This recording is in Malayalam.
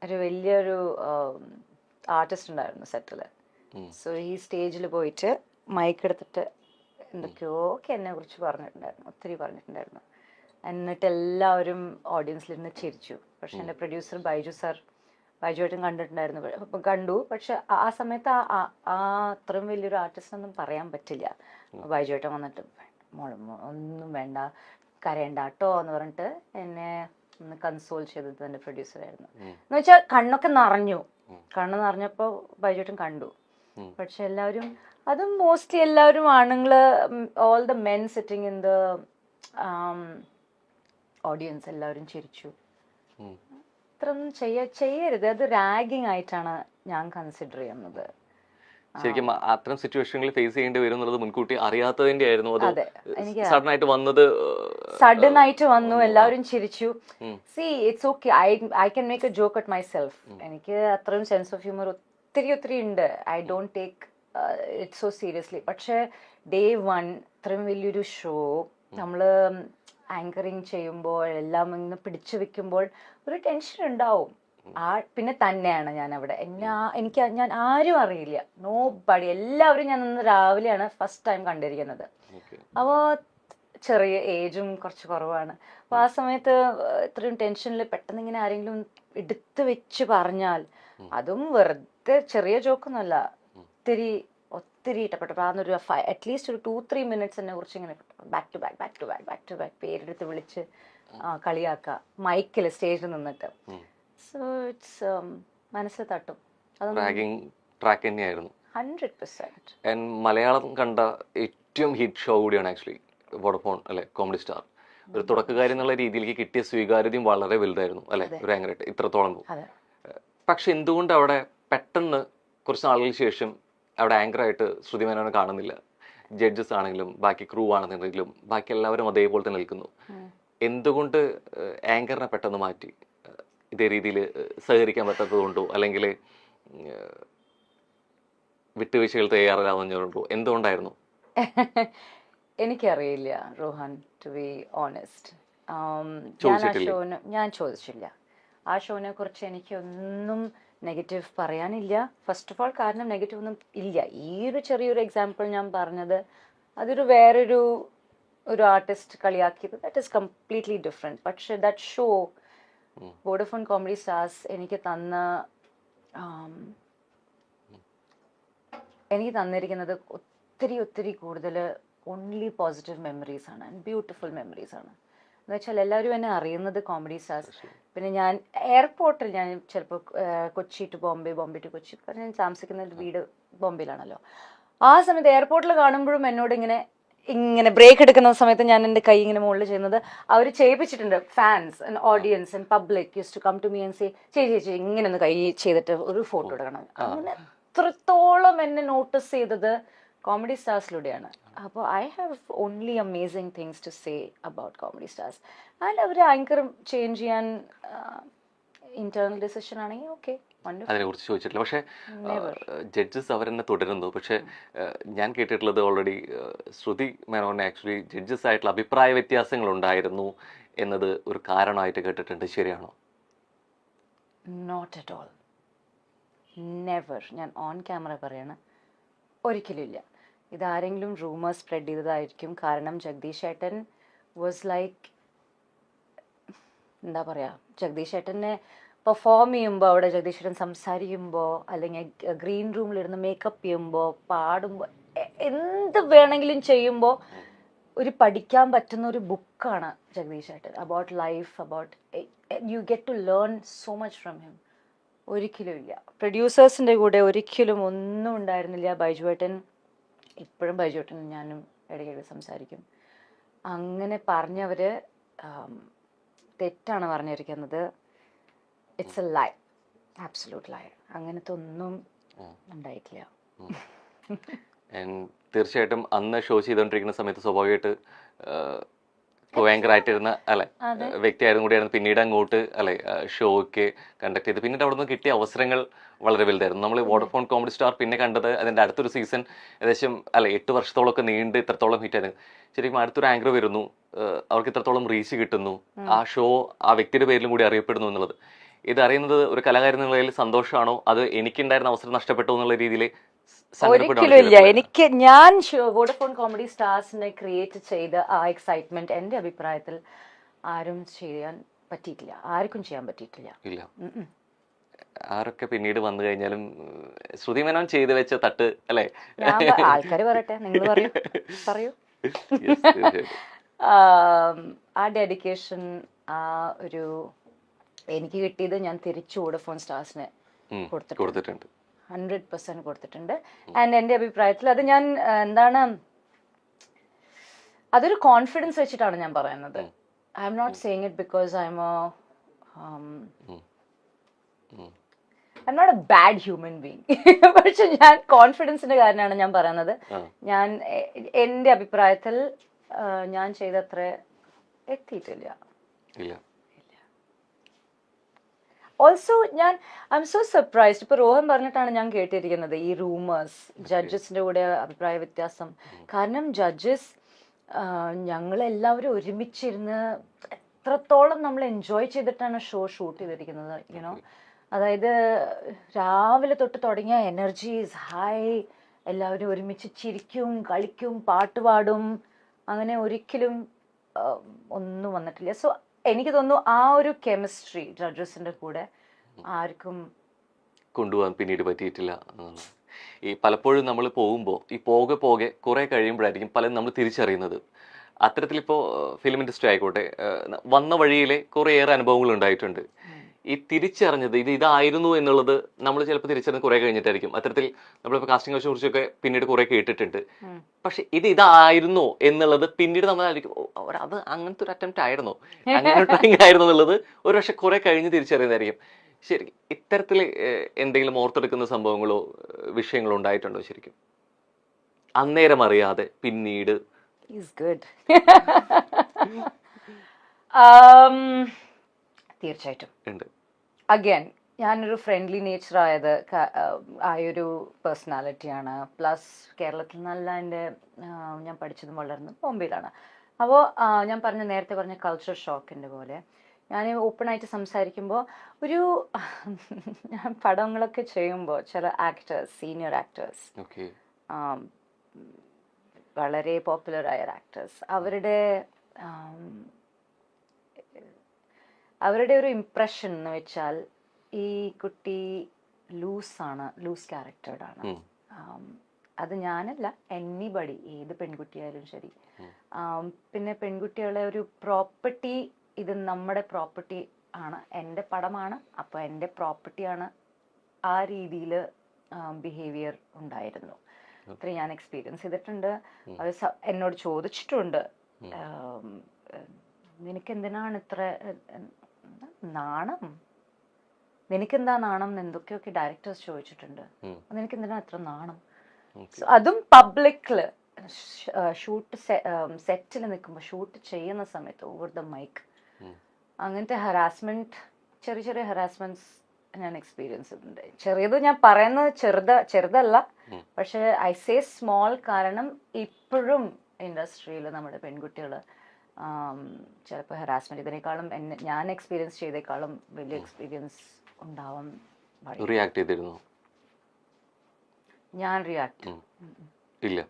ഒരു വലിയൊരു ആർട്ടിസ്റ്റ് ഉണ്ടായിരുന്നു സെറ്റിൽ. സോ ഈ സ്റ്റേജിൽ പോയിട്ട് മൈക്ക് എടുത്തിട്ട് എന്തൊക്കെയോ ഒക്കെ എന്നെ കുറിച്ച് പറഞ്ഞിട്ടുണ്ടായിരുന്നു, ഒത്തിരി പറഞ്ഞിട്ടുണ്ടായിരുന്നു. എന്നിട്ട് എല്ലാവരും ഓഡിയൻസിലിരുന്ന് ചിരിച്ചു. പക്ഷെ എൻ്റെ പ്രൊഡ്യൂസർ ബൈജുവായിട്ടും കണ്ടിട്ടുണ്ടായിരുന്നു. അപ്പം കണ്ടു. പക്ഷെ ആ സമയത്ത് ആ അത്രയും വലിയൊരു ആർട്ടിസ്റ്റ് ഒന്നും പറയാൻ പറ്റില്ല. ബൈജുവായിട്ടും വന്നിട്ട് ഒന്നും വേണ്ട, കരയണ്ട കേട്ടോ എന്ന് പറഞ്ഞിട്ട് എന്നെ ഒന്ന് കൺസോൾ ചെയ്തത് എൻ്റെ പ്രൊഡ്യൂസറായിരുന്നു. എന്ന് വെച്ചാൽ കണ്ണൊക്കെ നിറഞ്ഞു. കണ്ണ് നിറഞ്ഞപ്പോൾ ബൈജുവായിട്ടും കണ്ടു. പക്ഷെ എല്ലാവരും, അതും മോസ്റ്റ്ലി എല്ലാവരും ആണുങ്ങള്, all the men sitting in the audience എല്ലാവരും ചിരിച്ചു. അത്രയൊന്നും ചെയ്യരുത്. അത് റാഗിങ് ആയിട്ടാണ് ഞാൻ കൺസിഡർ ചെയ്യുന്നത്. ശരിക്കും അത്തരം സിറ്റുവേഷനിൽ ഫേസ് ചെയ്യേണ്ടി വരും എന്നുള്ളത് മുൻകൂട്ടി അറിയാത്തതിന്റെ ആയിരുന്നു. സഡൻ ആയിട്ട് വന്നത്, സഡൻ ആയിട്ട് വന്നു, എല്ലാവരും ചിരിച്ചു. C it's okay, I can make A joke at my self. എനിക്ക് അത്രയും സെൻസ് ഓഫ് ഹ്യൂമർ ഒത്തിരി ഉണ്ട്. I don't take it so seriously. പക്ഷെ ഡേ വൺ ഇത്രയും വലിയൊരു ഷോ നമ്മള് ആങ്കറിങ് ചെയ്യുമ്പോൾ എല്ലാം ഇങ്ങനെ പിടിച്ചു വെക്കുമ്പോൾ ഒരു ടെൻഷൻ ഉണ്ടാവും. പിന്നെ തന്നെയാണ് ഞാൻ അവിടെ ഞാൻ ആരും അറിയില്ല, നോ ബഡി. എല്ലാവരും ഞാൻ ഇന്ന് രാവിലെയാണ് ഫസ്റ്റ് ടൈം കണ്ടിരിക്കുന്നത്. അപ്പോൾ ചെറിയ ഏജും കുറച്ച് കുറവാണ്. അപ്പോൾ ആ സമയത്ത് ഇത്രയും ടെൻഷനിൽ പെട്ടെന്ന് ഇങ്ങനെ ആരെങ്കിലും എടുത്തു വെച്ച് പറഞ്ഞാൽ, അതും വെറുതെ ചെറിയ ജോക്കൊന്നുമല്ല, ഒത്തിരി ഇഷ്ടപ്പെട്ടു. അതൊരു അറ്റ്ലീസ്റ്റ് ഒരു 2-3 മിനിറ്റ്സ് എന്നെ കുറിച്ച് ഇങ്ങനെ ബാക്ക് ടു ബാക്ക് പേരെടുത്ത് വിളിച്ച് കളിയാക്കുക മൈക്കിൽ സ്റ്റേജിൽ നിന്നിട്ട്. സോ ഇറ്റ്സ് മനസ്സിൽ തട്ടും. ട്രാക്ക് തന്നെയായിരുന്നു 100%. മലയാളം കണ്ട ഏറ്റവും ഹിറ്റ് ഷോ കൂടിയാണ് ആക്ച്വലി വോഡഫോൺ അല്ലെ, കോമഡി സ്റ്റാർ. ഒരു തുടക്കക്കാരി എന്നുള്ള രീതിയിലേക്ക് കിട്ടിയ സ്വീകാര്യതയും വളരെ വലുതായിരുന്നു അല്ലെ, ഒരു ആങ്കറായിട്ട് ഇത്രത്തോളം. പക്ഷെ എന്തുകൊണ്ട് അവിടെ പെട്ടെന്ന് കുറച്ച് നാളുകൾക്ക് ശേഷം അവിടെ ആങ്കറായിട്ട് ശ്രുതി മേനോനെ കാണുന്നില്ല? ജഡ്ജസ് ആണെങ്കിലും ബാക്കി ക്രൂ ആണെന്നുണ്ടെങ്കിലും ബാക്കി എല്ലാവരും അതേപോലെ തന്നെ നിൽക്കുന്നു. എന്തുകൊണ്ട് ആങ്കറിനെ പെട്ടെന്ന് മാറ്റി? ഇതേ രീതിയിൽ സഹകരിക്കാൻ പറ്റാത്തത് കൊണ്ടോ, അല്ലെങ്കിൽ വിട്ടുവീഴ്ചകൾ തയ്യാറാവുന്നതുകൊണ്ടോ, എന്തുകൊണ്ടായിരുന്നു? എനിക്കറിയില്ല റോഹൻ, ടു ബി ഓണസ്റ്റ്. ഞാൻ ചോദിച്ചില്ല. ആ ഷോനെ കുറിച്ച് എനിക്കൊന്നും നെഗറ്റീവ് പറയാനില്ല. ഫസ്റ്റ് ഓഫ് ഓൾ, കാരണം നെഗറ്റീവ് ഒന്നും ഇല്ല. ഈ ഒരു ചെറിയൊരു എക്സാമ്പിൾ ഞാൻ പറഞ്ഞത്, അതൊരു വേറൊരു ആർട്ടിസ്റ്റ് കളിയാക്കിയത്, ദാറ്റ് ഈസ് കംപ്ലീറ്റ്ലി ഡിഫറെൻറ്റ്. പക്ഷെ that show Vodafone comedy stars എനിക്ക് തന്നിരിക്കുന്നത് ഒത്തിരി കൂടുതൽ ഓൺലി പോസിറ്റീവ് മെമ്മറീസ് ആണ്, ആൻഡ് ബ്യൂട്ടിഫുൾ മെമ്മറീസ് ആണ്. എന്ന് വെച്ചാൽ എല്ലാവരും എന്നെ അറിയുന്നത് കോമഡി സ്റ്റാർസ്. പിന്നെ ഞാൻ എയർപോർട്ടിൽ, ഞാൻ ചിലപ്പോൾ കൊച്ചി ടു ബോംബെ ടു കൊച്ചി, ഞാൻ താമസിക്കുന്ന വീട് ബോംബെയിലാണല്ലോ. ആ സമയത്ത് എയർപോർട്ടിൽ കാണുമ്പോഴും എന്നോട് ഇങ്ങനെ ബ്രേക്ക് എടുക്കുന്ന സമയത്ത് ഞാൻ എൻ്റെ കൈ ഇങ്ങനെ മുകളിൽ ചെയ്യുന്നത് അവർ ചെയ്യിപ്പിച്ചിട്ടുണ്ട്. Fans and audience and public use to come to me and say, ചേച്ചി ഇങ്ങനെ ഒന്ന് കൈ ചെയ്തിട്ട് ഒരു ഫോട്ടോ എടുക്കണം. അങ്ങനെ എത്രത്തോളം എന്നെ നോട്ടീസ് ചെയ്തത് കോമഡി സ്റ്റാർസിലൂടെയാണ്. അപ്പോൾ I have only amazing things to say about comedy stars. And അവർ ആങ്കർ ചേഞ്ച് ചെയ്യാൻ ഇന്റേണൽ ഡിസിഷൻ ആണെങ്കിൽ ഓക്കെ, അതിനെ കുറിച്ച് ചോദിച്ചിട്ടില്ല. പക്ഷെ ജഡ്ജസ് അവരെന്നെ തുടരുന്നു. പക്ഷെ ഞാൻ കേട്ടിട്ടുള്ളത് ഓൾറെഡി ശ്രുതി മേനോനെ ആക്ച്വലി ജഡ്ജസ് ആയിട്ടുള്ള അഭിപ്രായ വ്യത്യാസങ്ങൾ ഉണ്ടായിരുന്നു എന്നത് ഒരു കാരണമായിട്ട് കേട്ടിട്ടുണ്ട്. ശരിയാണോ? Not at all, never. ഞാൻ ഓൺ ക്യാമറ പറയാണ്, ഒരിക്കലും ഇല്ല. ഇതാരെങ്കിലും റൂമർ സ്പ്രെഡ് ചെയ്തതായിരിക്കും. കാരണം ജഗദീഷ് ഏട്ടൻ വാസ് ലൈക്ക്, എന്താ പറയുക, ജഗദീഷ് ഏട്ടനെ പെർഫോം ചെയ്യുമ്പോൾ, അവിടെ ജഗദീഷ് ഏട്ടൻ സംസാരിക്കുമ്പോൾ, അല്ലെങ്കിൽ ഗ്രീൻ റൂമിലിരുന്ന് മേക്കപ്പ് ചെയ്യുമ്പോൾ, പാടുമ്പോൾ, എന്ത് വേണമെങ്കിലും ചെയ്യുമ്പോൾ ഒരു പഠിക്കാൻ പറ്റുന്ന ഒരു ബുക്കാണ് ജഗദീഷ് ഏട്ടൻ. About life, about you get to learn so much from him. ഒരിക്കലും ഇല്ല. പ്രൊഡ്യൂസേഴ്സിൻ്റെ കൂടെ ഒരിക്കലും ഒന്നും ഉണ്ടായിരുന്നില്ല. ബൈജുവേട്ടൻ, ഇപ്പോഴും ബൈജുവേട്ടൻ ഞാനും ഇടയ്ക്കിടെ സംസാരിക്കും. അങ്ങനെ പറഞ്ഞവർ തെറ്റാണ് പറഞ്ഞിരിക്കുന്നത്. ഇറ്റ്സ് എ ലൈ, ആബ്സല്യൂട്ട് ലൈ. അങ്ങനത്തെ ഒന്നും ഉണ്ടായിട്ടില്ല. തീർച്ചയായിട്ടും അന്ന് ഷോ ചെയ്തുകൊണ്ടിരിക്കുന്ന സമയത്ത് സ്വാഭാവികമായിട്ട് ആങ്കറായിട്ടിരുന്ന വ്യക്തിയായിരുന്നു കൂടിയായിരുന്നു. പിന്നീട് അങ്ങോട്ട് ഷോയ്ക്ക് കണ്ടക്ട് ചെയ്ത് പിന്നീട് അവിടെ നിന്ന് കിട്ടിയ അവസരങ്ങൾ വളരെ വലുതായിരുന്നു. നമ്മൾ വോഡഫോൺ കോമഡി സ്റ്റാർ പിന്നെ കണ്ടത് അതിൻ്റെ അടുത്തൊരു സീസൺ ഏകദേശം 8 വർഷത്തോളമൊക്കെ നീണ്ട് ഇത്രത്തോളം ഹിറ്റായിരുന്നു. ശരിക്കും അടുത്തൊരു ആങ്കർ വരുന്നു, അവർക്ക് ഇത്രത്തോളം റീച്ച് കിട്ടുന്നു, ആ ഷോ ആ വ്യക്തിയുടെ പേരിലും കൂടി അറിയപ്പെടുന്നു എന്നുള്ളത് ഇത് അറിയുന്നത് ഒരു കലാകാരൻ എന്നുള്ള നിലയിൽ സന്തോഷമാണോ അത് എനിക്കുണ്ടായിരുന്ന അവസരം നഷ്ടപ്പെട്ടു എന്നുള്ള രീതിയിൽ ഒരിക്കലും ഇല്ല. എനിക്ക് ഞാൻ വോഡഫോൺ കോമഡി സ്റ്റാർസിനെ ക്രിയേറ്റ് ചെയ്ത ആ എക്സൈറ്റ്മെന്റ് എന്റെ അഭിപ്രായത്തിൽ ആരും ചെയ്യാൻ പറ്റിയിട്ടില്ല, ആർക്കും ചെയ്യാൻ പറ്റിയിട്ടില്ല. ഇല്ല. ആരൊക്കെ പിന്നീട് വന്നു കഴിഞ്ഞാലും ശ്രുതി മേനോൻ ചെയ്ത് വെച്ച തട്ട് അല്ലേ? ആൾക്കാർ പറയട്ടെ, നിങ്ങൾ പറയൂ. ആ ഡെഡിക്കേഷൻ, ആ ഒരു എനിക്ക് കിട്ടിയത് ഞാൻ തിരിച്ചു വോഡഫോൺ സ്റ്റാർസിന് കൊടുത്തിട്ടുണ്ട്, 100% കൊടുത്തിട്ടുണ്ട്. ആൻഡ് എൻ്റെ അഭിപ്രായത്തിൽ അത് ഞാൻ എന്താണ്, അതൊരു കോൺഫിഡൻസ് വെച്ചിട്ടാണ് ഞാൻ പറയുന്നത്. I am not saying it because I'm not a bad human being. പക്ഷെ ഞാൻ കോൺഫിഡൻസിന്റെ കാരണമാണ് ഞാൻ പറയുന്നത്. ഞാൻ എൻ്റെ അഭിപ്രായത്തിൽ ഞാൻ ചെയ്തത്ര എത്തിയിട്ടില്ല. Also I M so surprised. ഇപ്പൊ രോഹൻ പറഞ്ഞിട്ടാണ് ഞാൻ കേട്ടിരിക്കുന്നത് ഈ റൂമേഴ്സ്, ജഡ്ജസിന്റെ കൂടെ അഭിപ്രായ വ്യത്യാസം. കാരണം ജഡ്ജസ് ഞങ്ങളെല്ലാവരും ഒരുമിച്ചിരുന്ന് എത്രത്തോളം നമ്മൾ എൻജോയ് ചെയ്തിട്ടാണ് ഷോ ഷൂട്ട് ചെയ്തിരിക്കുന്നത്. യുനോ, അതായത് രാവിലെ തൊട്ട് തുടങ്ങിയ എനർജി ഈസ് ഹൈ, എല്ലാവരും ഒരുമിച്ച് ചിരിക്കും, കളിക്കും, പാട്ട് പാടും, അങ്ങനെ ഒരിക്കലും ഒന്നും വന്നിട്ടില്ല. സോ എനിക്ക് തോന്നുന്നു ആ ഒരു കെമിസ്ട്രി ജഡ്ജസിന്റെ കൂടെ ആർക്കും കൊണ്ടുപോകാൻ പിന്നീട് പറ്റിയിട്ടില്ല. ഈ പലപ്പോഴും നമ്മൾ പോകുമ്പോൾ ഈ പോകെ കുറെ കഴിയുമ്പോഴായിരിക്കും പലരും നമ്മൾ തിരിച്ചറിയുന്നത്. അത്തരത്തിലിപ്പോൾ ഫിലിം ഇൻഡസ്ട്രി ആയിക്കോട്ടെ, വന്ന വഴിയിലെ കുറേയേറെ അനുഭവങ്ങൾ ഉണ്ടായിട്ടുണ്ട്. ഈ തിരിച്ചറിഞ്ഞത് ഇതായിരുന്നു എന്നുള്ളത് നമ്മൾ ചിലപ്പോൾ തിരിച്ചറിഞ്ഞ് കുറെ കഴിഞ്ഞിട്ടായിരിക്കും. അത്തരത്തിൽ നമ്മളിപ്പോൾ കാസ്റ്റിംഗ് കൗച്ചിനെ കുറിച്ചൊക്കെ പിന്നീട് കുറെ കേട്ടിട്ടുണ്ട്. പക്ഷെ ഇതായിരുന്നു എന്നുള്ളത് പിന്നീട് നമ്മളായിരിക്കും അത് അങ്ങനത്തെ ഒരു അറ്റംപ്റ്റ് ആയിരുന്നോ, അങ്ങനെ ആയിരുന്നു എന്നുള്ളത് ഒരു പക്ഷെ കുറെ കഴിഞ്ഞ് തിരിച്ചറിയുന്നതായിരിക്കും. ശരി, ഇത്തരത്തിൽ എന്തെങ്കിലും ഓർത്തെടുക്കുന്ന സംഭവങ്ങളോ വിഷയങ്ങളോ ഉണ്ടായിട്ടുണ്ടോ ശരിക്കും അന്നേരം അറിയാതെ പിന്നീട്? തീർച്ചയായിട്ടും ഉണ്ട്. അഗൈൻ ഞാനൊരു ഫ്രണ്ട്ലി നേച്ചർ ആയൊരു പേഴ്സണാലിറ്റിയാണ്. പ്ലസ് കേരളത്തിൽ നല്ല ഞാൻ പഠിച്ചതും വളർന്നതും ബോംബെയിലാണ്. അപ്പോൾ ഞാൻ നേരത്തെ പറഞ്ഞ കൾച്ചർ ഷോക്കിൻ്റെ പോലെ ഞാൻ ഓപ്പണായിട്ട് സംസാരിക്കുമ്പോൾ ഞാൻ പടങ്ങളൊക്കെ ചെയ്യുമ്പോൾ ചില ആക്ടേഴ്സ്, സീനിയർ ആക്ടേഴ്സ്, വളരെ പോപ്പുലറായ ആക്ടേഴ്സ്, അവരുടെ ഒരു ഇംപ്രഷൻ എന്ന് വെച്ചാൽ ഈ കുട്ടി ലൂസ് ക്യാരക്ടേർഡാണ്. അത് ഞാനല്ല, എനിബഡി, ഏത് പെൺകുട്ടിയായാലും ശരി. പിന്നെ പെൺകുട്ടികളെ ഒരു പ്രോപ്പർട്ടി, ഇത് നമ്മുടെ പ്രോപ്പർട്ടി ആണ്, എൻ്റെ പടമാണ്, അപ്പോൾ എൻ്റെ പ്രോപ്പർട്ടിയാണ്, ആ രീതിയിൽ ബിഹേവിയർ ഉണ്ടായിരുന്നു. ഇത്രയും ഞാൻ എക്സ്പീരിയൻസ് ചെയ്തിട്ടുണ്ട്. അവർ എന്നോട് ചോദിച്ചിട്ടുണ്ട്, നിനക്കെന്തിനാണ് ഇത്ര നാണം, നിനക്കെന്താ നാണം എന്ന് എന്തൊക്കെയൊക്കെ ഡയറക്ടേഴ്സ് ചോദിച്ചിട്ടുണ്ട്. നിനക്കെന്തിനാ ഇത്ര നാണം? അതും പബ്ലിക്കില് ഷൂട്ട് സെറ്റിൽ നിൽക്കുമ്പോൾ, ഷൂട്ട് ചെയ്യുന്ന സമയത്ത് ഓവർ ദ മൈക്ക്, അങ്ങനത്തെ ഹറാസ്മെന്റ്, ചെറിയ ഹറാസ്മെന്റ്സ് ഞാൻ എക്സ്പീരിയൻസ് ചെയ്തിട്ടുണ്ട്. ചെറിയത് ഞാൻ പറയുന്നത് ചെറുതല്ല, പക്ഷെ ഐ സേ സ്മോൾ, കാരണം ഇപ്പോഴും ഇൻഡസ്ട്രിയിൽ നമ്മുടെ പെൺകുട്ടികൾ ചിലപ്പോൾ ഹറാസ്മെന്റ് ഇതിനേക്കാളും ഞാൻ എക്സ്പീരിയൻസ് ചെയ്തേക്കാളും വലിയ എക്സ്പീരിയൻസ് ഉണ്ടാവാൻ. റിയാക്ട് ചെയ്തിരുന്നു? ഞാൻ റിയാക്ട് ഇല്ല.